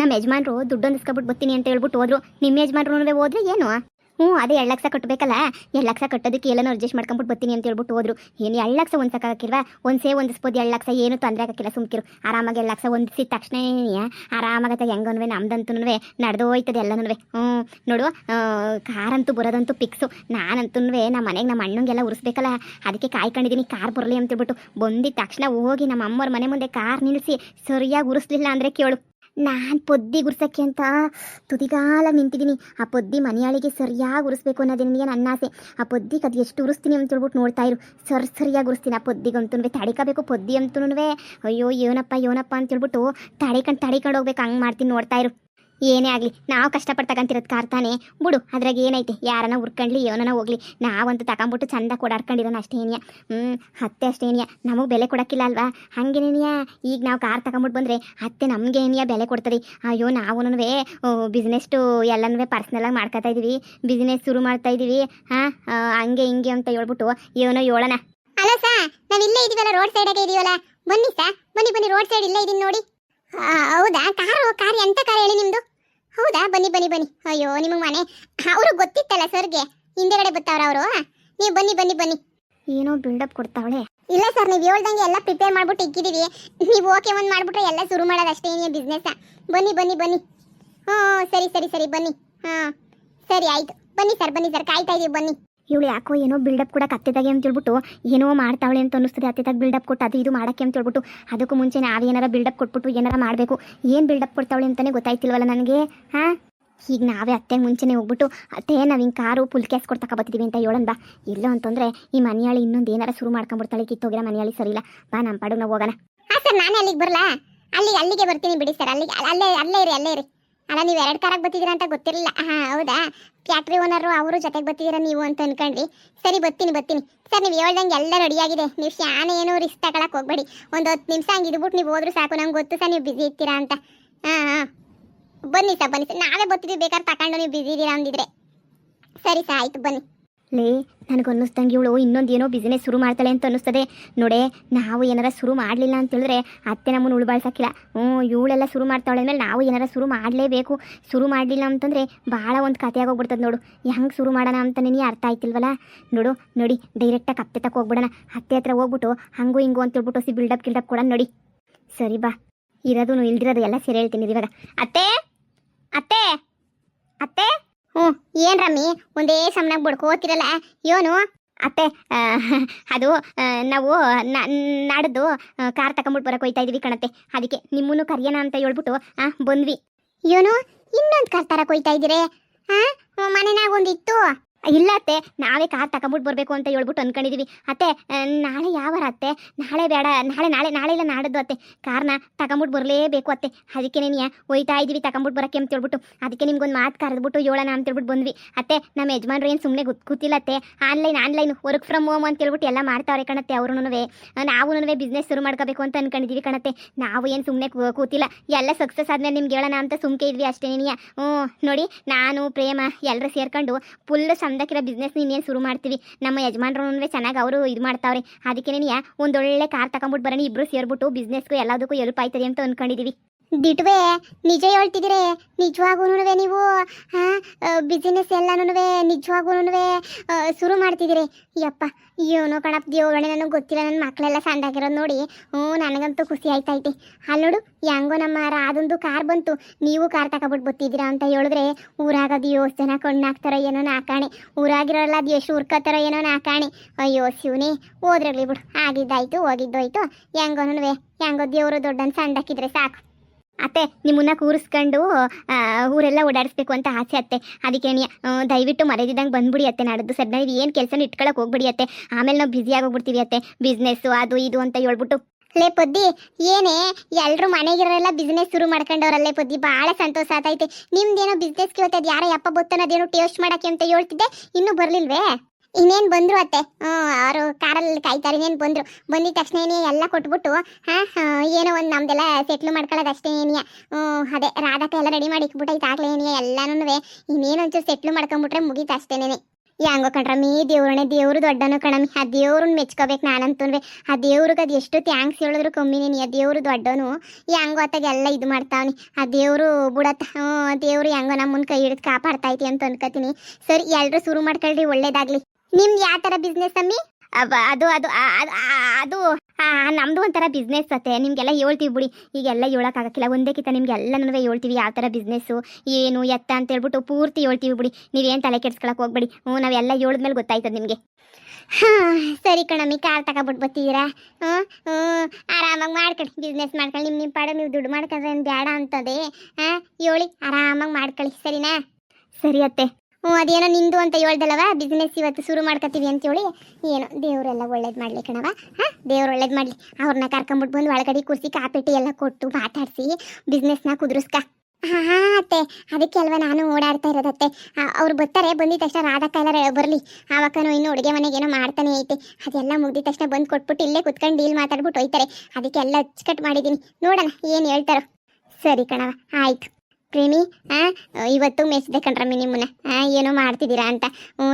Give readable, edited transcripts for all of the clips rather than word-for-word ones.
ನಮ್ಮ ಯಜಮಾನ್ರು ದುಡ್ಡು ಹೊಂದಿಸ್ಕೊಬಿಟ್ಟು ಬರ್ತೀನಿ ಅಂತ ಹೇಳ್ಬಿಟ್ಟು ಹೋದ್ರು. ನಿಮ್ಮ ಯಜಮಾನ್ರು ಹೋದ್ರೆ ಏನು? ಅದೇ 2 ಲಕ್ಷ ಕಟ್ಟಬೇಕಲ್ಲ, 2 ಲಕ್ಷ ಕಟ್ಟೋದಕ್ಕೆ ಎಲ್ಲನೂ ಅಡ್ಜಸ್ಟ್ ಮಾಡ್ಕೊಂಬಿಟ್ಟು ಬರ್ತೀನಿ ಅಂತ ಹೇಳ್ಬಿಟ್ಟು ಹೋದ್ರು. ಏನು 2 ಲಕ್ಷ ಹೊಂದ್ಸಕ್ಕಾಗಿಲ್ವಾ? ಹೊಂದಿಸ್ಬೋದು 2 ಲಕ್ಷ, ಏನು ತೊಂದರೆ ಆಗಕ್ಕಿಲ್ಲ, ಸುಮ್ಕಿರು. ಆರಾಮಾಗಿ 2 ಲಕ್ಷ ಹೊಂದಿಸಿದ ತಕ್ಷಣ ಆರಾಮಾಗತ್ತೆ. ಹೆಂಗನ್ವೆ ನಮ್ದಂತೂ ನಡೆದೋಯ್ತದೆ ಎಲ್ಲನೂ. ನೋಡು, ಕಾರಂತೂ ಬರೋದಂತೂ ಫಿಕ್ಸು. ನಾನಂತೂ ನಮ್ಮ ಮನೆಗೆ ನಮ್ಮ ಅಣ್ಣಂಗೆಲ್ಲ ಉರಿಸ್ಬೇಕಲ್ಲ, ಅದಕ್ಕೆ ಕಾಯ್ಕೊಂಡಿದ್ದೀನಿ ಕಾರ್ ಬರಲಿ ಅಂತೇಳ್ಬಿಟ್ಟು. ಬಂದಿದ್ದ ತಕ್ಷಣ ಹೋಗಿ ನಮ್ಮ ಅಮ್ಮವ್ರ ಮನೆ ಮುಂದೆ ಕಾರ್ ನಿಲ್ಲಿಸಿ ಸರಿಯಾಗಿ ಉರಿಸ್ಲಿಲ್ಲ ಅಂದರೆ ಕೇಳು, ನಾನು ಪೊದ್ದಿ ಗುರ್ಸಕ್ಕೆ ಅಂತ ತುದಿಗಾಲ ನಿಂತಿದ್ದೀನಿ. ಆ ಪೊದ್ದಿ ಮನೆಯಾಳಿಗೆ ಸರಿಯಾಗಿ ಉರಿಸ್ಬೇಕು ಅನ್ನೋದೇ ನನಗೆ ನನ್ನ ಆಸೆ. ಆ ಪೊದ್ದಿಗೆ ಅದು ಎಷ್ಟು ಉರಿಸ್ತೀನಿ ಅಂತ ಹೇಳ್ಬಿಟ್ಟು ನೋಡ್ತಾ ಇರು. ಸರಿಯಾಗಿ ಉರಿಸ್ತೀನಿ ಆ ಪೊದ್ದಿಗಂತೂ. ತಡಿಕಬೇಕು ಪೊದ್ದಿ ಅಂತೂ. ಅಯ್ಯೋ ಏನಪ್ಪ ಅಂತೇಳ್ಬಿಟ್ಟು ತಡಿಕೊಂಡು ಹೋಗ್ಬೇಕು. ಹಂಗೆ ಮಾಡ್ತೀನಿ, ನೋಡ್ತಾ ಇರು. ಏನೇ ಆಗಲಿ ನಾವು ಕಷ್ಟಪಟ್ಟು ತಗೊಂತಿರೋದು ಕಾರ್ ತಾನೇ ಬಿಡು. ಅದ್ರಾಗ ಏನೈತೆ, ಯಾರನ್ನ ಉರ್ಕೊಂಡ್ಲಿ ಏನನ ಹೋಗ್ಲಿ, ನಾವಂತೂ ತಗೊಂಬಿಟ್ಟು ಚಂದ ಕೊಡಾಡ್ಕೊಂಡಿರೋಣ ಅಷ್ಟೇನಿಯ. ಅತ್ತೆ ಅಷ್ಟೇನಿಯ, ನಮಗೆ ಬೆಲೆ ಕೊಡೋಕ್ಕಿಲ್ಲ ಅಲ್ವಾ? ಹಾಗೇನೇನಿಯ ಈಗ ನಾವು ಕಾರ್ ತಗೊಂಬಿಟ್ಟು ಬಂದರೆ ಅತ್ತೆ ನಮಗೆ ಏನಿಯ ಬೆಲೆ ಕೊಡ್ತದೆ. ಅಯ್ಯೋ ನಾವು ಬಿಸ್ನೆಸ್ಟು ಎಲ್ಲನೂ ಪರ್ಸ್ನಲಾಗಿ ಮಾಡ್ಕೊತಾ ಇದ್ದೀವಿ, ಬಿಸ್ನೆಸ್ ಶುರು ಮಾಡ್ತಾ ಇದ್ದೀವಿ. ಹಂಗೆ ಹಿಂಗೆ ಅಂತ ಹೇಳ್ಬಿಟ್ಟು ಏನೋ ಹೇಳೋಣ. ಅಲ್ಲ ಸಾ, ನಾವು ಇಲ್ಲೇ ಇದೀವಲ್ಲ, ರೋಡ್ ಸೈಡಾಗೆ ಇದೀವಲ್ಲ. ಬನ್ನಿ ಸಾ, ಬನ್ನಿ ರೋಡ್ ಸೈಡ್ ಇಲ್ಲೇ ಇದೀನಿ ನೋಡಿ. ಹೌದಾ? ಕಾರ್ ಎಂತ ಕಾರ್ ಹೇಳಿ ನಿಮ್ದು? ಹೌದಾ, ಬನ್ನಿ. ಅಯ್ಯೋ ನಿಮಗೆ ಮನೆ ಅವರು ಗೊತ್ತಿತ್ತಲ್ಲ ಸರ್ಗೆ, ಹಿಂದೆಗಡೆ ಬರ್ತಾವ್ರ ಅವರು. ನೀವು ಬನ್ನಿ. ಏನೋ ಬಿಲ್ಡಪ್ ಕೊಡ್ತಾವಳೆ. ಇಲ್ಲ ಸರ್, ನೀವು ಹೇಳ್ದಂಗೆ ಎಲ್ಲ ಪ್ರಿಪೇರ್ ಮಾಡ್ಬಿಟ್ಟು ಇಕ್ಕಿದೀವಿ. ನೀವು ಓಕೆ ಒಂದು ಮಾಡ್ಬಿಟ್ರೆ ಎಲ್ಲ ಶುರು ಮಾಡೋದು ಅಷ್ಟೇ ಏನೇ ಬಿಸ್ನೆಸ್. ಬನ್ನಿ. ಸರಿ ಬನ್ನಿ. ಸರಿ ಆಯ್ತು, ಬನ್ನಿ ಸರ್ ಕಾಯ್ತಾ ಇದೀವಿ, ಬನ್ನಿ. ಇವಳು ಯಾಕೋ ಏನೋ ಬಿಲ್ಡಪ್ ಕೂಡ ಅತ್ತೆದಾಗೆ ಅಂತ ಹೇಳ್ಬಿಟ್ಟು ಏನೋ ಮಾಡ್ತಾವಳೆ ಅಂತ ಅನ್ನಿಸ್ತದೆ. ಅತ್ತೆದಾಗ ಬಿಲ್ಡಪ್ ಕೊಟ್ಟು ಅದು ಇದು ಮಾಡೋಕ್ಕೆ ಅಂತ ಹೇಳ್ಬಿಟ್ಟು, ಅದಕ್ಕೂ ಮುಂಚೆ ನಾವು ಏನಾರ ಬಿಲ್ಡಪ್ ಕೊಟ್ಬಿಟ್ಟು ಏನಾರ ಮಾಡಬೇಕು. ಏನು ಬಿಲ್ಡಪ್ ಕೊಡ್ತಾವಳೆ ಅಂತಲೇ ಗೊತ್ತಾಯ್ತಿಲ್ವಲ್ಲ ನನಗೆ. ಈಗ ನಾವೇ ಅತ್ತೆ ಮುಂಚೆನೇ ಹೋಗ್ಬಿಟ್ಟು, ಅತ್ತೆ ನಾವು ಹಿಂಗೆ ಕಾರು ಫುಲ್ ಕ್ಯಾಶ್ ಕೊಡ್ತಕ್ಕ ಬರ್ತಿದ್ದೀವಿ ಅಂತ ಹೇಳೋಣ ಬಾ. ಇಲ್ಲ ಅಂತಂದರೆ ಈ ಮನೆಯಾಳಿ ಇನ್ನೊಂದು ಏನಾರ ಶುರು ಮಾಡ್ಕೊಂಡ್ಬಿಡ್ತಾಳೆ. ಕಿತ್ತೋಗಿರೋ ಮನೆಯಾಳಿ ಸರಿಯಿಲ್ಲ. ಬಾ, ನಮ್ಮ ಪಾಡು ನಾವು ಹೋಗೋಣ. ಸರ್, ನಾನೇ ಅಲ್ಲಿಗೆ ಬರಲಾ? ಅಲ್ಲಿಗೆ ಬರ್ತೀನಿ ಬಿಡಿ ಸರ್. ಅಲ್ಲೇ ಇರಿ. ಅಲ್ಲ, ನೀವು 2 ಕಾರಾಗಿ ಬರ್ತಿದ್ದೀರಾ ಅಂತ ಗೊತ್ತಿರಲಿಲ್ಲ. ಹೌದಾ? ಫ್ಯಾಕ್ಟ್ರಿ ಓನರು ಅವರು ಜೊತೆಗೆ ಬರ್ತಿದ್ದೀರಾ ನೀವು ಅಂತ ಅನ್ಕೊಂಡ್ರಿ. ಸರಿ, ಬರ್ತೀನಿ. ಸರ್, ನೀವು ಹೇಳ್ದಂಗೆ ಎಲ್ಲ ರೆಡಿಯಾಗಿದೆ. ನೀವು ಶಾನೆ ಏನೂ ರಿಸ್ಕ್ ತಗೊಳಕ್ಕೆ ಹೋಗ್ಬೇಡಿ. ಒಂದು 10 ನಿಮಿಷ ಹಂಗೆ ಇದ್ಬಿಟ್ಟು ನೀವು ಹೋದ್ರೂ ಸಾಕು. ನಂಗೆ ಗೊತ್ತು ಸರ್ ನೀವು ಬ್ಯುಸಿ ಇರ್ತೀರಾ ಅಂತ. ಬನ್ನಿ ಸರ್. ನಾವೇ ಬರ್ತಿದ್ದೀವಿ, ಬೇಕಾದ್ರೆ ತಗೊಂಡು ನೀವು ಬ್ಯುಸಿ ಇದ್ದೀರಾ ಅಂದಿದ್ರೆ. ಸರಿ ಸರ್, ಆಯಿತು, ಬನ್ನಿ. ನನಗೆ ಅನ್ನಿಸ್ದಂಗೆ ಇವಳು ಇನ್ನೊಂದು ಏನೋ ಬಿಸ್ನೆಸ್ ಶುರು ಮಾಡ್ತಾಳೆ ಅಂತ ಅನ್ನಿಸ್ತದೆ. ನೋಡೆ, ನಾವು ಏನಾರ ಶುರು ಮಾಡಲಿಲ್ಲ ಅಂತ ಹೇಳಿದ್ರೆ ಅತ್ತೆ ನಮ್ಮನ್ನು ಉಳ್ಬಾಳ್ಸಕ್ಕಿಲ್ಲ. ಇವಳೆಲ್ಲ ಶುರು ಮಾಡ್ತಾಳೆ ಅಂದಮೇಲೆ ನಾವು ಏನಾರ ಶುರು ಮಾಡಲೇಬೇಕು. ಶುರು ಮಾಡಲಿಲ್ಲ ಅಂತಂದರೆ ಭಾಳ ಒಂದು ಕಥೆ ಆಗೋಗ್ಬಿಡ್ತದೆ ನೋಡು. ಹೆಂಗೆ ಶುರು ಮಾಡೋಣ ಅಂತ ನಿನಗೆ ಅರ್ಥ ಆಯ್ತಿಲ್ವಲ್ಲ? ನೋಡಿ ಡೈರೆಕ್ಟಾಗಿ ಅತ್ತೆ ತಕ್ಕ ಹೋಗ್ಬಿಡೋಣ. ಅತ್ತೆ ಹತ್ರ ಹೋಗ್ಬಿಟ್ಟು ಹಂಗೂ ಹಿಂಗೂ ಅಂತ ಹೇಳ್ಬಿಟ್ಟು ಬಿಲ್ಡಪ್ ಕೊಡೋಣ. ನೋಡಿ, ಸರಿ ಬಾ. ಇರೋದು ಇಲ್ದಿರೋದು ಎಲ್ಲ ಸರಿ ಹೇಳ್ತೀನಿ ಇವಾಗ. ಅತ್ತೆ ಏನ್ ರಮ್ಮಿ ಒಂದೇ ಸಮನಾಗಿ ಬಡ್ಕೋತಿರಲ್ಲ, ಏನು? ಅತ್ತೆ, ಅದು ನಾವು ನಾಡ್ದು ಕಾರ್ ತಗೊಂಬಿಟ್ಟು ಬರಕ್ಕೆ ಹೋಯ್ತಾ ಇದೀವಿ ಕಣತ್ತೆ. ಅದಕ್ಕೆ ನಿಮ್ಮನ್ನು ಕರಿಯೋಣ ಅಂತ ಹೇಳ್ಬಿಟ್ಟು ಬಂದ್ವಿ. ಏನು, ಇನ್ನೊಂದು ಕಾರ್ ತರಕ್ಕೆ ಹೋಯ್ತಾ ಇದ್ದೀರಿ? ಮನೆನಾಗ ಒಂದಿತ್ತು. ಇಲ್ಲ ಅತ್ತೆ, ನಾವೇ ಕಾರ್ ತಗೊಂಬಿಟ್ಟು ಬರಬೇಕು ಅಂತ ಹೇಳ್ಬಿಟ್ಟು ಅನ್ಕೊಂಡಿದೀವಿ. ಅತ್ತೆ, ನಾಳೆ ಯಾವಾರ ಅತ್ತೆ? ನಾಳೆ ಬೇಡ, ನಾಳೆ ಇಲ್ಲ ನಾಡದ್ದು ಅತ್ತೆ. ಕಾರ್ನ ತಗೊಂಬಿಟ್ಟು ಬರಲೇಬೇಕು ಅತ್ತೆ. ಅದಕ್ಕೆ ನೀನು ಹೋಯ್ತಾ ಇದ್ದೀವಿ ತಗೊಂಬಿಟ್ಟು ಬರೋಕ್ಕೆ ಅಂತ ಹೇಳ್ಬಿಟ್ಟು. ಅದಕ್ಕೆ ನಿಮ್ಗೊಂದು ಮಾತು ಕರೆದ್ಬಿಟ್ಟು ಹೇಳೋಣ ಅಂತ ಹೇಳ್ಬಿಟ್ಟು ಬಂದ್ವಿ. ಅತ್ತೆ, ನಮ್ಮ ಯಜಮಾನ್ರು ಏನು ಸುಮ್ಮನೆ ಗೊತ್ತಿಲ್ಲ ಅತ್ತೆ. ಆನ್ಲೈನ್ ವರ್ಕ್ ಫ್ರಮ್ ಹೋಮ್ ಅಂತ ಹೇಳ್ಬಿಟ್ಟು ಎಲ್ಲ ಮಾಡ್ತಾವ್ರೆ ಕಣತ್ತೆ. ಅವ್ರೂ ನಾವು ಬಿಸ್ನೆಸ್ ಶುರು ಮಾಡ್ಕೋಬೇಕು ಅಂತ ಅನ್ಕೊಂಡಿದೀವಿ ಕಣತ್ತೆ. ನಾವು ಏನು ಸುಮ್ಮನೆ ಕೂತಿಲ್ಲ. ಎಲ್ಲ ಸಕ್ಸಸ್ ಆದ್ಮೇಲೆ ನಿಮ್ಗೆ ಹೇಳೋಣ ಅಂತ ಸುಮ್ಕೆ ಇದ್ವಿ ಅಷ್ಟೇ. ನೋಡಿ, ನಾನು ಪ್ರೇಮ ಎಲ್ಲರೂ ಸೇರ್ಕೊಂಡು ಫುಲ್ ಚಂದಕ್ಕಿರೋ ಬಿಸ್ನೆಸ್ ನೀನೇನು ಶುರು ಮಾಡ್ತೀವಿ. ನಮ್ಮ ಯಜಮಾನ್ರು ಚೆನ್ನಾಗಿ ಅವರು ಇದು ಮಾಡ್ತಾವ್ರೆ. ಅದಕ್ಕೆ ನೀನು ಒಂದೊಳ್ಳೆ ಕಾರ್ ತಗೊಂಬಿಟ್ಟು ಬರೋಣ, ಇಬ್ಬರು ಸೇರ್ಬಿಟ್ಟು ಬಿಸ್ನೆಸ್ಗೂ ಎಲ್ಲದಕ್ಕೂ ಹೆಲ್ಪ್ ಆಯ್ತದೆ ಅಂತ ಅನ್ಕೊಂಡಿದೀವಿ. ದಿಟ್ವೆ ನಿಜ ಹೇಳ್ತಿದ್ದೀರಿ. ನಿಜವಾಗೂ ನೀವು ಬಿಸಿನೆಸ್ ಎಲ್ಲನೂ ನಿಜವಾಗೂ ಶುರು ಮಾಡ್ತಿದ್ದೀರಿ. ಯಪ್ಪ, ಏನೋ ಕಣಪ್ಪ ದೇವಗಣೆ, ನನಗೆ ಗೊತ್ತಿಲ್ಲ. ನನ್ನ ಮಕ್ಕಳೆಲ್ಲ ಸಣ್ಣಾಗಿರೋದು ನೋಡಿ ನನಗಂತೂ ಖುಷಿ ಆಯ್ತೈತಿ. ಅಲ್ಲಿ ನೋಡು, ಹೆಂಗೋ ನಮ್ಮ ಅದೊಂದು ಕಾರ್ ಬಂತು. ನೀವು ಕಾರ್ ತಗೊಬಿಟ್ಟು ಬರ್ತಿದ್ದೀರಾ ಅಂತ ಹೇಳಿದ್ರೆ ಊರಾಗದು ಎಷ್ಟು ಜನ ಕಣ್ಣಾಕ್ತಾರೋ ಏನೋ ನಾಕಾಣೆ. ಊರಾಗಿರೋಲ್ಲ ಅದು ಎಷ್ಟು ಹುರ್ಕೋತಾರೋ ಏನೋ ನಾಕಾಣೆ. ಅಯ್ಯೋ ಶಿವನೇ, ಹೋದ್ರಾಗ್ಲಿ ಬಿಡು. ಆಗಿದ್ದಾಯ್ತು, ಹೋಗಿದ್ದೋಯ್ತು. ಹೆಂಗೋ ದೇವರು ದೊಡ್ಡನ್ ಸಣ್ಣಾಕಿದ್ರೆ ಸಾಕು. ಅತ್ತೆ, ನಿಮ್ಮನ್ನ ಕೂರಿಸ್ಕೊಂಡು ಊರೆಲ್ಲ ಓಡಾಡಿಸ್ಬೇಕು ಅಂತ ಆಸೆ ಅತ್ತೆ. ಅದಕ್ಕೆ ದಯವಿಟ್ಟು ಮರೆದಿದ್ದಂಗೆ ಬಂದ್ಬಿಡಿ ಅತ್ತೆ. ನಾಡದ್ದು ಸರ್ ನೀವು ಏನು ಕೆಲಸನೂ ಇಟ್ಕೊಳಕ್ಕೆ ಹೋಗ್ಬಿಡಿ ಅತ್ತೆ. ಆಮೇಲೆ ನಾವು ಬ್ಯುಸಿ ಆಗೋಗ್ಬಿಡ್ತೀವಿ ಅತ್ತೆ. ಬಿಸ್ನೆಸ್ಸು ಅದು ಇದು ಅಂತ ಹೇಳ್ಬಿಟ್ಟು. ಲೇ ಪೊದ್ದಿ, ಏನೇ ಎಲ್ಲರೂ ಮನೆಗಿರೋರೆಲ್ಲ ಬಿಸ್ನೆಸ್ ಶುರು ಮಾಡ್ಕೊಂಡವ್ರಲ್ಲೇ ಪೊದ್ದಿ. ಭಾಳ ಸಂತೋಷ ಆತೈತೆ. ನಿಮ್ದೇನೋ ಬಿಸ್ನೆಸ್ಗೆ ಇವತ್ತು ಯಾರೋ ಯಪ್ಪ ಬತ್ತನೋದೇನೋ ಟೇಸ್ಟ್ ಮಾಡೋಕ್ಕೆ ಅಂತ ಹೇಳ್ತಿದ್ದೆ, ಇನ್ನೂ ಬರಲಿಲ್ವೇ? ಇನ್ನೇನು ಬಂದರು ಅತ್ತೆ. ಅವರು ಕಾರಲ್ಲಿ ಕಾಯ್ತಾರೆ. ಇನ್ನೇನು ಬಂದಿದ ತಕ್ಷಣ ಎಲ್ಲ ಕೊಟ್ಬಿಟ್ಟು ಏನೋ ಒಂದು ನಮ್ದೆಲ್ಲ ಸೆಟ್ಲ್ ಮಾಡ್ಕೊಳ್ಳೋದು ಅಷ್ಟೇ. ಅದೇ ರಾಧಕ್ಕ ಎಲ್ಲ ರೆಡಿ ಮಾಡಿ ಇಕ್ಬಿಟ್ಟೈತೆ ಆಗ್ಲೇ ಎಲ್ಲನೂ. ಇನ್ನೇನೊಂಚೂರು ಸೆಟ್ಲ್ ಮಾಡ್ಕೊಂಬಿಟ್ರೆ ಮುಗೀತು ಅಷ್ಟೇನೆ. ಹೆಂಗೋ ಕಣ್ರಮ್ಮಿ, ದೇವ್ರನೆ ದೇವ್ರು ದೊಡ್ಡನು ಕಣಮ್ಮಿ. ಆ ದೇವ್ರನ್ನ ಮೆಚ್ಕೋಬೇಕು ನಾನಂತೂ. ಆ ದೇವ್ರಿಗೆ ಅದು ಎಷ್ಟು ಥ್ಯಾಂಕ್ಸ್ ಹೇಳಿದ್ರು ಕಮ್ಮಿನೇ. ಆ ದೇವ್ರು ದೊಡ್ಡನು, ಹೆಂಗೋ ಅತ್ತಾಗ ಎಲ್ಲ ಇದು ಮಾಡ್ತಾವನಿ. ಆ ದೇವ್ರು ಬಿಡತ್ತ. ದೇವ್ರು ಹೆಂಗೋ ನಮ್ಮನ್ನ ಕೈ ಹಿಡಿದು ಕಾಪಾಡ್ತೈತಿ ಅಂತ ಅನ್ಕೋತೀನಿ. ಸರಿ, ಎಲ್ಲರೂ ಶುರು ಮಾಡ್ಕೊಳ್ರಿ, ಒಳ್ಳೇದಾಗ್ಲಿ. ನಿಮ್ದು ಯಾವ ಥರ ಬಿಸ್ನೆಸ್ ಅಮ್ಮಿ? ಅದು ಅದು ಅದು ನಮ್ದು ಒಂಥರ ಬಿಸ್ನೆಸ್ ಅತ್ತೆ. ನಿಮ್ಗೆಲ್ಲ ಹೇಳ್ತೀವಿ ಬಿಡಿ, ಈಗೆಲ್ಲ ಹೇಳೋಕ್ಕಾಗಕ್ಕಿಲ್ಲ. ಒಂದೇ ಕಿತ್ತ ನಿಮ್ಗೆಲ್ಲನೂ ಹೇಳ್ತೀವಿ ಯಾವ ಥರ ಬಿಸ್ನೆಸ್ಸು ಏನು ಎತ್ತ ಅಂತ ಹೇಳ್ಬಿಟ್ಟು ಪೂರ್ತಿ ಹೇಳ್ತೀವಿ ಬಿಡಿ. ನೀವೇನು ತಲೆ ಕೆಡ್ಸ್ಕೊಳಕ್ಕೆ ಹೋಗ್ಬೇಡಿ. ನಾವೆಲ್ಲ ಹೇಳಿದ್ಮೇಲೆ ಗೊತ್ತಾಯ್ತದೆ ನಿಮಗೆ. ಹಾಂ ಸರಿ ಕಣಮ್ಮಿ, ಕಾರ್ ತಗೊಬಿಟ್ಟು ಬರ್ತಿದ್ದೀರಾ? ಆರಾಮಾಗಿ ಮಾಡ್ಕೊಳ್ಳಿ, ಬಿಸ್ನೆಸ್ ಮಾಡ್ಕೊಳ್ಳಿ. ನಿಮ್ಮ ಪಾಡ ನೀವು ದುಡ್ಡು ಮಾಡ್ಕೊಂಡ್ರೆ ಏನು ಬೇಡ ಅಂತದೆ. ಹೇಳಿ, ಆರಾಮಾಗಿ ಮಾಡ್ಕೊಳ್ಳಿ, ಸರಿನಾ? ಸರಿ ಅತ್ತೆ. ಅದೇನೋ ನಿಂದು ಅಂತ ಹೇಳ್ದಲ್ಲವ, ಬಿಸ್ನೆಸ್ ಇವತ್ತು ಶುರು ಮಾಡ್ಕೊತೀವಿ ಅಂತೇಳಿ. ಏನೋ ದೇವರೆಲ್ಲ ಒಳ್ಳೇದು ಮಾಡಲಿ ಕಣವ. ದೇವ್ರು ಒಳ್ಳೇದು ಮಾಡಲಿ. ಅವ್ರನ್ನ ಕರ್ಕೊಂಬಿಟ್ಟು ಬಂದು ಒಳಗಡೆ ಕೂರಿಸಿ ಕಾಪೆಟ್ಟಿ ಎಲ್ಲ ಕೊಟ್ಟು ಮಾತಾಡಿಸಿ ಬಿಸ್ನೆಸ್ನ ಕುದುರಿಸ್ಕ. ಹಾಂ ಅತ್ತೆ, ಅದಕ್ಕೆ ಅಲ್ವಾ ನಾನು ಓಡಾಡ್ತಾ ಇರೋದತ್ತೆ. ಅವ್ರು ಬರ್ತಾರೆ, ಬಂದಿದ ತಕ್ಷಣ ರಾಧಕ್ಕ ಎಲ್ಲ ಬರಲಿ. ಆವಕ್ಕನೂ ಇನ್ನು ಅಡುಗೆ ಮನೆಗೇನೋ ಮಾಡ್ತಾನೆ ಐತೆ. ಅದೆಲ್ಲ ಮುಗಿದ ತಕ್ಷಣ ಬಂದು ಕೊಟ್ಬಿಟ್ಟು ಇಲ್ಲೇ ಕುತ್ಕೊಂಡು ಡೀಲ್ ಮಾತಾಡ್ಬಿಟ್ಟು ಹೋಯ್ತಾರೆ. ಅದಕ್ಕೆಲ್ಲ ಅಚ್ಚುಕಟ್ಟು ಮಾಡಿದ್ದೀನಿ. ನೋಡೋಣ ಏನು ಹೇಳ್ತಾರೋ. ಸರಿ ಕಣವ, ಆಯಿತು. ಪ್ರೇಮಿ, ಇವತ್ತು ಮೆಚ್ಚಿದೆ ಕಣ್ರಮ್ಮಿ ನಿಮ್ಮನ್ನ. ಏನೋ ಮಾಡ್ತಿದ್ದೀರಾ ಅಂತ.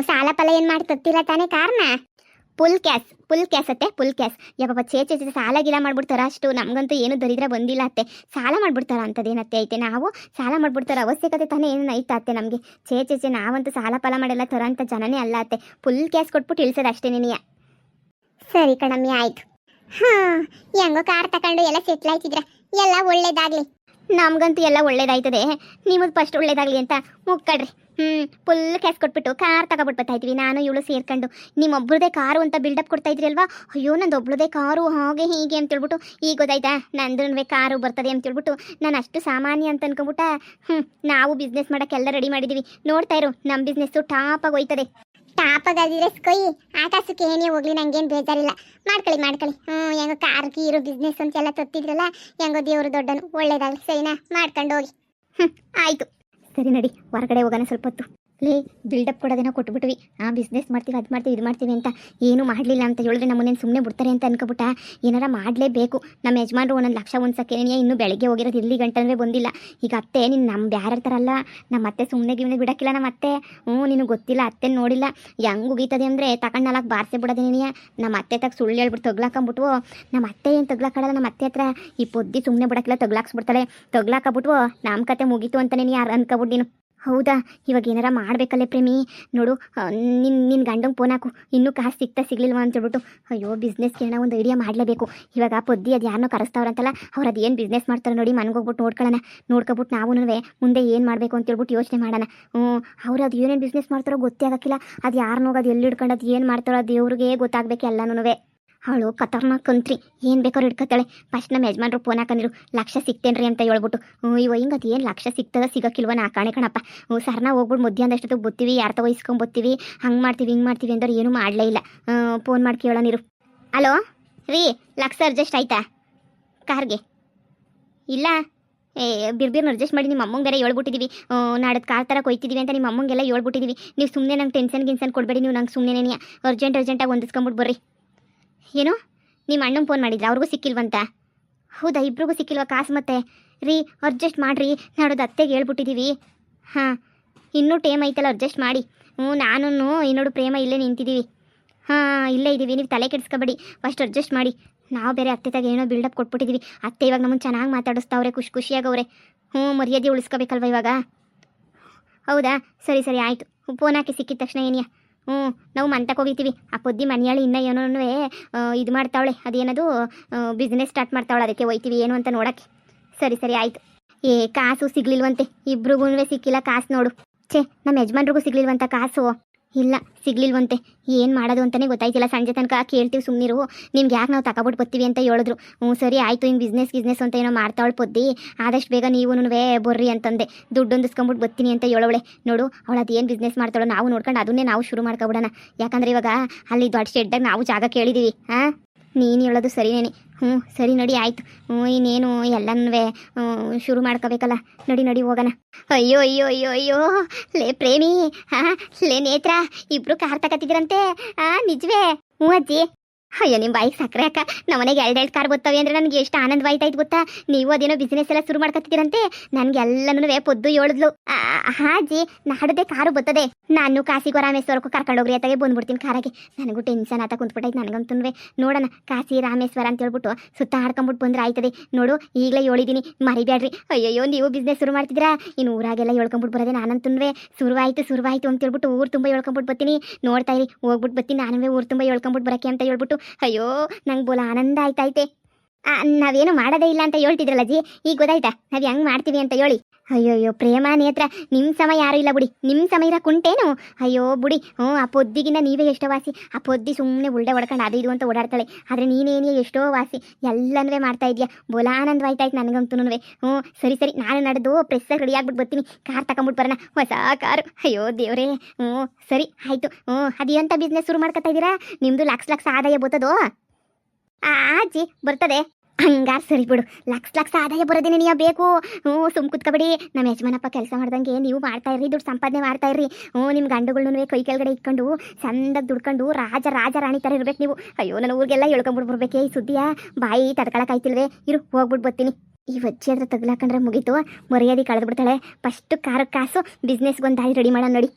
ಸಾಲ ಫಲ ಏನು ಮಾಡಿ ತತ್ತಿಲ್ಲ ತಾನೇ ಕಾರಣ? ಫುಲ್ ಕ್ಯಾಶ್ ಅತ್ತೆ, ಫುಲ್ ಕ್ಯಾಶ್. ಯಾವಪ್ಪ ಚೇಚೆ ಸಾಲ ಗಿಲ ಮಾಡ್ಬಿಡ್ತಾರ? ಅಷ್ಟು ನಮಗಂತೂ ಏನು ದರಿದ್ರ ಬಂದಿಲ್ಲ ಅತ್ತೆ. ಸಾಲ ಮಾಡ್ಬಿಡ್ತಾರ ಅಂತದೇನತ್ತೆ ಐತೆ? ನಾವು ಸಾಲ ಮಾಡ್ಬಿಡ್ತಾರ ಅವಶ್ಯಕತೆ ತಾನೇ ಏನು ಐತೆ ಅತ್ತೆ ನಮಗೆ? ಚೇಚೆ ನಾವಂತೂ ಸಾಲ ಫಲ ಮಾಡೆಲ್ಲ ಥರ ಅಂತ ಜನನೇ ಅಲ್ಲ ಅತ್ತೆ. ಫುಲ್ ಕ್ಯಾಶ್ ಕೊಟ್ಬಿಟ್ಟು ಇಳಿಸೋದು ಅಷ್ಟೇ ನೀನಿಯ. ಸರಿ ಕಣಮ್ಮಿ, ಆಯಿತು. ಹಾಂ, ಹೆಂಗೋ ಕಾರ್ ತಗೊಂಡು ಎಲ್ಲ ಸೆಟ್ಲ್ ಆಯ್ತಿದ್ರ, ಎಲ್ಲ ಒಳ್ಳೇದಾಗಲಿ. ನಮಗಂತೂ ಎಲ್ಲ ಒಳ್ಳೇದಾಯ್ತದೆ. ನಿಮ್ಮದು ಫಸ್ಟ್ ಒಳ್ಳೇದಾಗಲಿ ಅಂತ ಮುಕ್ಕಳ್ರಿ. ಫುಲ್ ಕ್ಯಾಶ್ ಕೊಟ್ಬಿಟ್ಟು ಕಾರ್ ತಗೊಬಿಟ್ಟು ಬರ್ತಾಯಿದ್ವಿ ನಾನು ಇವಳು ಸೇರ್ಕೊಂಡು. ನಿಮ್ಮೊಬ್ರದೇ ಕಾರು ಅಂತ ಬಿಲ್ಡಪ್ ಕೊಡ್ತಾ ಇದ್ರಿ ಅಲ್ವಾ? ಅಯ್ಯೋ, ನಂದು ಒಬ್ಳದೇ ಕಾರು ಹಾಗೆ ಹೀಗೆ ಅಂತೇಳ್ಬಿಟ್ಟು ಈಗ ಗೊತ್ತಾಯ್ತಾ ನಂದು ಕಾರು ಬರ್ತದೆ ಅಂತೇಳ್ಬಿಟ್ಟು. ನಾನು ಅಷ್ಟು ಸಾಮಾನ್ಯ ಅಂತ ಅನ್ಕೊಂಬಿಟ್ಟ. ನಾವು ಬಿಸ್ನೆಸ್ ಮಾಡೋಕ್ಕೆಲ್ಲ ರೆಡಿ ಮಾಡಿದ್ದೀವಿ. ನೋಡ್ತಾ ಇರು, ನಮ್ಮ ಬಿಸ್ನೆಸ್ಸು ಟಾಪಾಗಿ ಹೋಯ್ತದೆ. ಟಾಪಾಗಿದ್ರೆ ಸ್ಕೊಯ್, ಆಕಾಶಕ್ಕೆ ಏನೇ ಹೋಗ್ಲಿ, ನಂಗೇನು ಬೇಜಾರಿಲ್ಲ. ಮಾಡ್ಕೊಳ್ಳಿ. ಹೆಂಗೋ ಕಾರ್ ಗೀರು ಬಿಸ್ನೆಸ್ ಅಂತೆಲ್ಲ ತತ್ತಿದ್ರಲ್ಲ, ಹೆಂಗೋ ದೇವರು ದೊಡ್ಡನು, ಒಳ್ಳೇದಾಗಲಿ. ಸರಿನಾ? ಮಾಡ್ಕೊಂಡು ಹೋಗಿ. ಆಯಿತು, ಸರಿ ನಡಿ, ಹೊರಗಡೆ ಹೋಗೋಣ ಸ್ವಲ್ಪ ಹೊತ್ತು. ಲೇ, ಬಿಲ್ಡಪ್ ಕೊಡೋದೇನೋ ಕೊಟ್ಬಿಟ್ವಿ. ಬಿಸ್ನೆಸ್ ಮಾಡ್ತೀವಿ, ಅದು ಮಾಡ್ತೀವಿ, ಇದು ಮಾಡ್ತೀವಿ ಅಂತ ಏನೂ ಮಾಡಲಿಲ್ಲ ಅಂತ ಹೇಳಿದ್ರೆ ನಮ್ಮನ್ನೇನು ಸುಮ್ಮನೆ ಬಿಡ್ತಾರೆ ಅಂತ ಅನ್ಕೊಬಿಟ್ಟ. ಏನಾರ ಮಾಡಲೇಬೇಕು. ನಮ್ಮ ಯಜಮಾನ್ರು ಒಂದೊಂದು ಲಕ್ಷ ಒಂದು ಸಕ್ಕೇನೆ ಇನ್ನೂ ಬೆಳಗ್ಗೆ ಹೋಗಿರೋದು, ಇಲ್ಲಿ ಗಂಟನವೇ ಬಂದಿಲ್ಲ. ಈಗ ಅತ್ತೆ, ನೀನು ನಮ್ಮ ಬ್ಯಾರ ಥರ ಅಲ್ಲ. ನಮ್ಮ ಅತ್ತೆ ಸುಮ್ಮನೆ ಗಿಮ್ಮನೆ ಬಿಡೋಕ್ಕಿಲ್ಲ ನಮ್ಮ ಅತ್ತೆ. ನಿನಗೆ ಗೊತ್ತಿಲ್ಲ, ಅತ್ತೆ ನೋಡಿಲ್ಲ ಹೆಂಗೆ ಉಗೀತದೆ ಅಂದರೆ ತಗೊಂಡಾಲಕ್ಕೆ ಬಾರಿಸೇ ಬಿಡೋದೇ ನೀನು. ನಮ್ಮ ಅತ್ತೆ ತಗ ಸುಳ್ಳು ಹೇಳ್ಬಿಟ್ಟು ತಗ್ಲಾಕೊಂಬಿಟ್ಟು. ನಮ್ಮ ಅತ್ತೆ ಏನು ತಗ್ಲಾಕಡಲ್ಲ. ನಮ್ಮ ಅತ್ತೆ ಹತ್ರ ಈ ಪೊದ್ದಿ ಸುಮ್ಮನೆ ಬಿಡೋಕ್ಕಿಲ್ಲ, ತಗ್ಲಾಕ್ಸ್ಬಿಡ್ತಾಳೆ. ತಗ್ಲಾಕಬಿಟ್ಟು ನಮ್ಮ ಕತೆ ಮುಗೀತು ಅಂತಲೇ ನೀನು ಯಾರು ಅನ್ಕೊಬಿಟ್ಟು ನೀನು. ಹೌದಾ, ಇವಾಗ ಏನಾರ ಮಾಡಬೇಕಲ್ಲೇ ಪ್ರೇಮಿ. ನೋಡು, ನಿನ್ನ ಗಂಡಂಗೆ ಫೋನ್ ಹಾಕು, ಇನ್ನೂ ಕಾಸು ಸಿಗ್ಲಿಲ್ವಾ ಅಂತೇಳ್ಬಿಟ್ಟು. ಅಯ್ಯೋ, ಬಿಸ್ನೆಸ್ಗೆ ಏನೋ ಒಂದು ಐಡಿಯಾ ಮಾಡಲೇಬೇಕು. ಇವಾಗ ಪೊದ್ದಿ ಅದು ಯಾರನ್ನೋ ಕರೆಸ್ತಾವ್ರಂತಲ್ಲ, ಅವ್ರು ಅದು ಏನು ಬಿಸ್ನೆಸ್ ಮಾಡ್ತಾರೆ ನೋಡಿ, ಮನೆಗೋಗ್ಬಿಟ್ಟು ನೋಡ್ಕೊಬಿಟ್ಟು ನಾವು ಮುಂದೆ ಏನು ಮಾಡಬೇಕು ಅಂತೇಳ್ಬಿಟ್ಟು ಯೋಚನೆ ಮಾಡೋಣ. ಅವ್ರು ಅದು ಏನೇನು ಬಿಸ್ನೆಸ್ ಮಾಡ್ತಾರೋ ಗೊತ್ತೇ ಆಗೋಕ್ಕಿಲ್ಲ. ಅದು ಯಾರನ್ನೋಗಿ ಅದು ಎಲ್ಲಿ ಹಿಡ್ಕೊಂಡು ಅದು ಏನು ಮಾಡ್ತಾರೋ ಅದು ದೇವ್ರಿಗೆ ಗೊತ್ತಾಗಬೇಕು ಎಲ್ಲನೂ. ಅವಳು ಖತರ್ನಾಕ್ ಕಂತ್ರಿ, ಏನು ಬೇಕಾದ್ರೂ ಹಿಡ್ಕೊತಾಳೆ. ಫಸ್ಟ್ ನಮ್ಮ ಯಜಮಾನ್ರು ಫೋನ್ ಹಾಕಂದಿರು, ಲಕ್ಷ ಸಿಗ್ತೇನ್ರಿ ಅಂತ ಹೇಳ್ಬಿಟ್ಟು. ಹಿಂಗೆ ಅದು ಏನು ಲಕ್ಷ ಸಿಗ್ತದ ಸಿಗೋಕ್ಕಿಲ್ವ ನಾ ಕಾಣೆ ಕಣಪ್ಪ. ಸರ್ನ ಹೋಗ್ಬಿಟ್ಟು ಮಧ್ಯಾಹ್ನದಷ್ಟೊತ್ತಿಗೆ ಬತ್ತೀವಿ, ಯಾರ ತಗೋ ಇಸ್ಕೊಂಬತ್ತೀವಿ, ಹಂಗೆ ಮಾಡ್ತೀವಿ ಹಿಂಗೆ ಮಾಡ್ತೀವಿ ಅಂದ್ರೆ ಏನೂ ಮಾಡಲೇ ಇಲ್ಲ. ಫೋನ್ ಮಾಡಿ ಕೇಳೋನಿರು. ಹಲೋ ರೀ, ಲಕ್ಷ ಅಡ್ಜಸ್ಟ್ ಆಯ್ತಾ ಕಾರ್ಗೆ? ಇಲ್ಲ, ಬಿರ್ಬಿರ್ನ ಅಡ್ಜಸ್ಟ್ ಮಾಡಿ ನಿಮ್ಮ ಅಮ್ಮಂಗೆ ಬೇರೆ ಹೇಳ್ಬಿಟ್ಟಿದ್ದೀವಿ. ನಾಡದು ಕಾರ್ ಥರ ಕೊಯ್ತಿದ್ದೀವಿ ಅಂತ ನಿಮ್ಮ ಅಮ್ಮಂಗೆಲ್ಲ ಹೇಳ್ಬಿಟ್ಟಿದ್ದೀವಿ. ನೀವು ಸುಮ್ಮನೆ ನಂಗೆ ಟೆನ್ಷನ್ ಕೊಡಬೇಡಿ. ನೀವು ನಂಗೆ ಸುಮ್ಮನೆ ಅರ್ಜೆಂಟಾಗಿ ಹೊಂದಿಸ್ಕೊಂಬಿಟ್ಟು ಬರ್ರಿ. ಏನು, ನಿಮ್ಮ ಅಣ್ಣಂಗೆ ಫೋನ್ ಮಾಡಿದ್ರೆ ಅವ್ರಿಗೂ ಸಿಕ್ಕಿಲ್ವಂತ? ಹೌದಾ, ಇಬ್ರಿಗೂ ಸಿಕ್ಕಿಲ್ವ ಕಾಸು? ಮತ್ತೆ ರೀ, ಅಡ್ಜಸ್ಟ್ ಮಾಡಿರಿ, ನಾಡೋದು ಅತ್ತೆಗೆ ಹೇಳ್ಬಿಟ್ಟಿದ್ದೀವಿ. ಹಾಂ, ಇನ್ನೂ ಟೈಮ್ ಐತಲ್ಲ, ಅಡ್ಜಸ್ಟ್ ಮಾಡಿ. ನಾನು ಇನ್ನೋಡು ಪ್ರೇಮ ಇಲ್ಲೇ ನಿಂತಿದ್ದೀವಿ. ಇಲ್ಲೇ ಇದ್ದೀವಿ, ನೀವು ತಲೆ ಕೆಡಿಸ್ಕೊಬೇಡಿ. ಫಸ್ಟ್ ಅಡ್ಜಸ್ಟ್ ಮಾಡಿ. ನಾವು ಬೇರೆ ಅತ್ತೆ ತಾಗ ಏನೋ ಬಿಲ್ಡಪ್ ಕೊಟ್ಬಿಟ್ಟಿದ್ದೀವಿ. ಅತ್ತೆ ಇವಾಗ ನಮ್ಮನ್ನು ಚೆನ್ನಾಗಿ ಮಾತಾಡಿಸ್ತಾವ್ರೆ, ಖುಷಿಯಾಗವ್ರೆ. ಮರ್ಯಾದೆ ಉಳಿಸ್ಕೋಬೇಕಲ್ವ ಇವಾಗ. ಹೌದಾ, ಸರಿ ಆಯಿತು. ಫೋನ್ ಹಾಕಿ ಸಿಕ್ಕಿದ ತಕ್ಷಣ ಏನಿಯಾ? ನಾವು ಮಂತಕ್ಕೆ ಹೋಗಿರ್ತೀವಿ. ಆ ಪೊದ್ದಿ ಮನೆಯಾಳಿ ಇನ್ನೂ ಏನೋ ಇದು ಮಾಡ್ತಾವಳೆ, ಅದೇನದು ಬಿಸ್ನೆಸ್ ಸ್ಟಾರ್ಟ್ ಮಾಡ್ತಾವಳೆ, ಅದಕ್ಕೆ ಹೋಯ್ತೀವಿ ಏನು ಅಂತ ನೋಡೋಕ್ಕೆ. ಸರಿ ಆಯಿತು. ಕಾಸು ಸಿಗ್ಲಿಲ್ವಂತೆ, ಇಬ್ರಿಗೂ ಸಿಕ್ಕಿಲ್ಲ ಕಾಸು. ನೋಡು, ನಮ್ಮ ಯಜಮಾನ್ರಿಗೂ ಸಿಗ್ಲಿಲ್ವಂತ ಕಾಸು. ಇಲ್ಲ, ಸಿಗ್ಲಿಲ್ವಂತೆ. ಏನು ಮಾಡೋದು ಅಂತಲೇ ಗೊತ್ತಾಯ್ತಿಲ್ಲ. ಸಂಜೆ ತನಕ ಕೇಳ್ತೀವಿ, ಸುಮ್ಮನಿರು. ನಿಮ್ಗೆ ಯಾಕೆ ನಾವು ತಗೊಬಿಟ್ಟು ಬರ್ತೀವಿ ಅಂತ ಹೇಳಿದ್ರು. ಸರಿ ಆಯಿತು, ಹಿಂಗೆ ಬಿಸ್ನೆಸ್ ಅಂತ ಏನೋ ಮಾಡ್ತಾವಳು ಪೊದ್ದಿ. ಆದಷ್ಟು ಬೇಗ ನೀವು ಬರ್ರಿ ಅಂತಂದೆ. ದುಡ್ಡು ಹೊಂದಿಸ್ಕೊಂಬಿಟ್ಟು ಬರ್ತೀನಿ ಅಂತ ಹೇಳೋಳೆ. ನೋಡು, ಅವಳು ಅದು ಏನು ಬಿಸ್ನೆಸ್ ಮಾಡ್ತಾಳೋ ನಾವು ನೋಡ್ಕೊಂಡು ಅದನ್ನೇ ನಾವು ಶುರು ಮಾಡ್ಕೊಬಿಡೋಣ. ಯಾಕಂದರೆ ಇವಾಗ ಅಲ್ಲಿ ದೊಡ್ಡ ಶೆಡ್ಡಾಗ ನಾವು ಜಾಗ ಕೇಳಿದ್ದೀವಿ. ನೀನು ಹೇಳೋದು ಸರಿನೇನೆ. ಸರಿ ನೋಡಿ, ಆಯಿತು. ಇನ್ನೇನು ಎಲ್ಲನೂ ಶುರು ಮಾಡ್ಕೋಬೇಕಲ್ಲ. ನಡಿ ಹೋಗೋಣ. ಅಯ್ಯೋ ಲೇ ಪ್ರೇಮಿ, ಲೇ ನೇತ್ರ, ಇಬ್ರು ಕಾರ್ ತಗೋತಿದ್ರಂತೆ? ನಿಜವೇ? ಅಜ್ಜಿ. ಅಯ್ಯೋ ನಿಮ್ಮ ಬಾಯಿಗೆ ಸಕ್ಕರೆ ಅಕ್ಕ ನಮ್ಮನೆಗೆ ಎರಡೆರಡು ಕಾರ್ ಬರ್ತವೆ ಅಂದರೆ ನನಗೆ ಎಷ್ಟು ಆನಂದವಾಯ್ತಾಯ್ತು ಗೊತ್ತಾ. ನೀವು ಅದೇನೋ ಬಿಸ್ನೆಸ್ ಎಲ್ಲ ಶುರು ಮಾಡ್ಕೊತಿದ್ದೀರಂತೆ. ನನಗೆ ಎಲ್ಲನೂ ಪೊದ್ದು ಹೇಳಿದ್ಲು, ಹಾಜಿ ನಾಡದೆ ಕಾರು ಬರ್ತದೆ, ನಾನು ಕಾಸಿಗೋ ರಾಮೇಶ್ವರಕ್ಕೂ ಕರ್ಕೊಂಡೋಗ್ರಿ ಅತ್ತಾಗೆ ಬಂದ್ಬಿಡ್ತೀನಿ ಕಾರಾಗೆ. ನನಗೂ ಟೆನ್ಷನ್ ಆತ ಕುಂತ್ಬಿಟ್ಟೈತೆ ನನಗಂತೂ. ನೋಡೋಣ ಕಾಶಿ ರಾಮೇಶ್ವರ ಅಂತ ಹೇಳ್ಬಿಟ್ಟು ಸುತ್ತ ಆಡ್ಕೊಂಬಿಟ್ಟು ಬಂದ್ರೆ ಆಯ್ತದೆ. ನೋಡು ಈಗಲೇ ಹೇಳಿದ್ದೀನಿ ಮರಿಬೇಡ್ರಿ. ಅಯ್ಯಯ್ಯೋ ನೀವು ಬಿಸ್ನೆಸ್ ಶುರು ಮಾಡ್ತಿದ್ದೀರಾ, ಇನ್ನು ಊರಾಗೆಲ್ಲ ಹೇಳ್ಕೊಂಬಿಟ್ಟು ಬರೋದೇ ನಾನಂತೂ. ಶುರುವಾಯ್ತು ಅಂತ ಹೇಳ್ಬಿಟ್ಟು ಊರು ತುಂಬ ಹೇಳ್ಕೊಂಬಿಟ್ಟು ಬರ್ತೀನಿ. ನೋಡ್ತಾ ಇರಿ ಹೋಗ್ಬಿಟ್ಟು ಬರ್ತೀನಿ ನಾನುವೇ ಊರು ತುಂಬ ಹೇಳ್ಕೊಂಬಿಟ್ಟು ಬರೋಕ್ಕೆ ಅಂತ ಹೇಳ್ಬಿಟ್ಟು. ಅಯ್ಯೋ ನಂಗೆ ಬೋಲ ಆನಂದ ಆಯ್ತೈತೆ. ನಾವೇನು ಮಾಡೋದೇ ಇಲ್ಲ ಅಂತ ಹೇಳ್ತಿದ್ರಲ್ಲ ಜಿ, ಈಗ ಗೊತ್ತಾಯ್ತಾ ನಾವು ಹೆಂಗೆ ಮಾಡ್ತೀವಿ ಅಂತ ಹೇಳಿ. ಅಯ್ಯೋ ಪ್ರೇಮ ನೇತ್ರ, ನಿಮ್ಮ ಸಮ ಯಾರೂ ಇಲ್ಲ ಬಿಡಿ, ನಿಮ್ಮ ಸಮ ಇರೋ ಕುಂಟೇನು. ಅಯ್ಯೋ ಬಿಡಿ. ಆ ಪೊದ್ದಿಗಿಂತ ನೀವೇ ಎಷ್ಟೋ ವಾಸಿ. ಆ ಪೊದ್ದಿ ಸುಮ್ಮನೆ ಉಲ್ಡೆ ಹೊಡ್ಕೊಂಡು ಅದು ಇದು ಅಂತ ಓಡಾಡ್ತಾಳೆ, ಆದರೆ ನೀನೇನೇ ಎಷ್ಟೋ ವಾಸಿ, ಎಲ್ಲನೂ ಮಾಡ್ತಾ ಇದೆಯಾ. ಬೋಲ ಆನಂದವಾಯ್ತಾಯ್ತು ನನಗಂತೂ. ಸರಿ ನಾನು ನಡೆದು ಪ್ರೆಸ್ಸಾಗಿ ರೆಡಿ ಆಗ್ಬಿಟ್ಟು ಬರ್ತೀನಿ, ಕಾರ್ ತಗೊಂಬಿಟ್ಟು ಬರೋಣ, ಹೊಸ ಕಾರು. ಅಯ್ಯೋ ದೇವ್ರೇ. ಸರಿ ಆಯಿತು. ಅದೇಂತ ಬಿಸ್ನೆಸ್ ಶುರು ಮಾಡ್ಕೊತಾ ಇದ್ದೀರಾ? ನಿಮ್ಮದು ಲಕ್ಷ ಆದಾಯ ಬರ್ತದೋ? ಆಜಿ ಬರ್ತದೆ. ಹಂಗಾರೆ ಸರಿ ಬಿಡು, ಲಕ್ಷ ಆದಾಯ ಬರೋದೇನೆ ನೀವು ಬೇಕು. ಸುಮ್ ಕುತ್ಕೊಬಿಡಿ. ನಮ್ಮ ಯಜಮಾನಪ್ಪ ಕೆಲಸ ಮಾಡ್ದಂಗೆ ನೀವು ಮಾಡ್ತಾ ಇರ್ರಿ, ದುಡ್ಡು ಸಂಪಾದನೆ ಮಾಡ್ತಾ ಇರ್ರಿ. ನಿಮ್ಮ ಗಂಡುಗಳನ್ನೂ ಕೈ ಕೆಳಗಡೆ ಇಟ್ಕೊಂಡು ಚಂದಾಗಿ ದುಡ್ಕೊಂಡು ರಾಜ ರಾಣಿ ಥರ ಇರ್ಬೇಕು ನೀವು. ಅಯ್ಯೋ ನನ್ನ ಊರಿಗೆಲ್ಲ ಹೇಳ್ಕೊಂಬಿಟ್ಟು ಬರ್ಬೇಕೆ ಈ ಸುದ್ದಿಯ. ಬಾಯಿ ತಡ್ಕೊಳಕ್ಕಾಯ್ತಿಲ್ವೇ, ಇರು ಹೋಗ್ಬಿಟ್ಟು ಬರ್ತೀನಿ. ಈ ವಜ್ಜಿ ಹತ್ರ ತಗ್ಲಾಕೊಂಡ್ರೆ ಮುಗೀತು, ಮರ್ಯಾದೆ ಕಳೆದು ಬಿಡ್ತಾಳೆ. ಫಸ್ಟು ಕಾಸು ಬಿಸ್ನೆಸ್ಗೊಂದು ದಾರಿ ರೆಡಿ ಮಾಡೋಣ ನೋಡಿ.